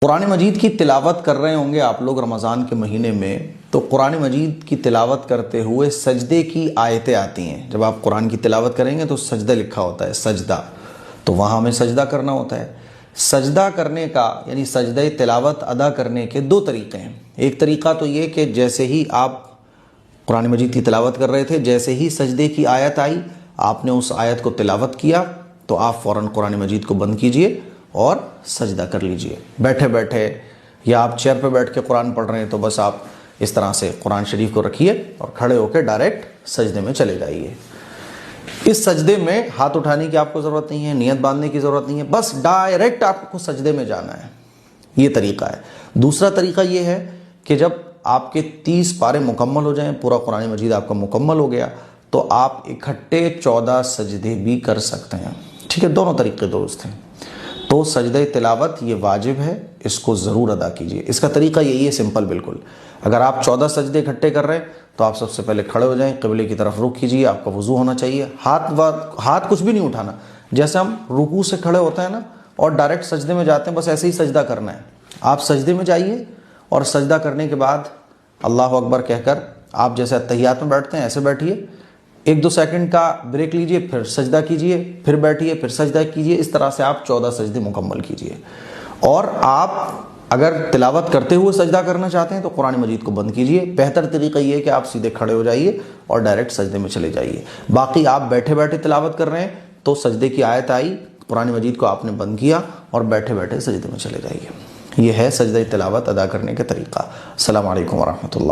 قرآن مجید کی تلاوت کر رہے ہوں گے آپ لوگ رمضان کے مہینے میں، تو قرآن مجید کی تلاوت کرتے ہوئے سجدے کی آیتیں آتی ہیں۔ جب آپ قرآن کی تلاوت کریں گے تو سجدہ لکھا ہوتا ہے، سجدہ، تو وہاں ہمیں سجدہ کرنا ہوتا ہے۔ سجدہ کرنے کا یعنی سجدہ تلاوت ادا کرنے کے دو طریقے ہیں۔ ایک طریقہ تو یہ کہ جیسے ہی آپ قرآن مجید کی تلاوت کر رہے تھے، جیسے ہی سجدے کی آیت آئی، آپ نے اس آیت کو تلاوت کیا تو آپ فوراً قرآن مجید کو بند کیجئے اور سجدہ کر لیجئے۔ بیٹھے بیٹھے یا آپ چیئر پہ بیٹھ کے قرآن پڑھ رہے ہیں تو بس آپ اس طرح سے قرآن شریف کو رکھیے اور کھڑے ہو کے ڈائریکٹ سجدے میں چلے جائیے۔ اس سجدے میں ہاتھ اٹھانے کی آپ کو ضرورت نہیں ہے، نیت باندھنے کی ضرورت نہیں ہے، بس ڈائریکٹ آپ کو سجدے میں جانا ہے۔ یہ طریقہ ہے۔ دوسرا طریقہ یہ ہے کہ جب آپ کے 30 پارے مکمل ہو جائیں، پورا قرآن مجید آپ کا مکمل ہو گیا، تو آپ اکٹھے 14 سجدے بھی کر سکتے ہیں۔ ٹھیک ہے، دونوں طریقے درست ہیں۔ تو سجدہ تلاوت یہ واجب ہے، اس کو ضرور ادا کیجئے۔ اس کا طریقہ یہی ہے، سمپل بالکل۔ اگر آپ 14 سجدے اکٹھے کر رہے ہیں تو آپ سب سے پہلے کھڑے ہو جائیں، قبلے کی طرف رخ کیجئے، آپ کا وضو ہونا چاہیے، ہاتھ کچھ بھی نہیں اٹھانا۔ جیسے ہم رکوع سے کھڑے ہوتے ہیں نا اور ڈائریکٹ سجدے میں جاتے ہیں، بس ایسے ہی سجدہ کرنا ہے۔ آپ سجدے میں جائیے اور سجدہ کرنے کے بعد اللہ اکبر کہہ کر آپ جیسے اتحیات میں بیٹھتے ہیں ایسے بیٹھیے، 1-2 سیکنڈ کا بریک لیجئے، پھر سجدہ کیجئے، پھر بیٹھیے، پھر سجدہ کیجئے۔ اس طرح سے آپ 14 سجدے مکمل کیجئے۔ اور آپ اگر تلاوت کرتے ہوئے سجدہ کرنا چاہتے ہیں تو قرآن مجید کو بند کیجئے۔ بہتر طریقہ یہ ہے کہ آپ سیدھے کھڑے ہو جائیے اور ڈائریکٹ سجدے میں چلے جائیے۔ باقی آپ بیٹھے بیٹھے تلاوت کر رہے ہیں تو سجدے کی آیت آئی، قرآن مجید کو آپ نے بند کیا اور بیٹھے بیٹھے سجدے میں چلے جائیے۔ یہ ہے سجدہ تلاوت ادا کرنے کا طریقہ۔ السلام علیکم ورحمۃ اللہ۔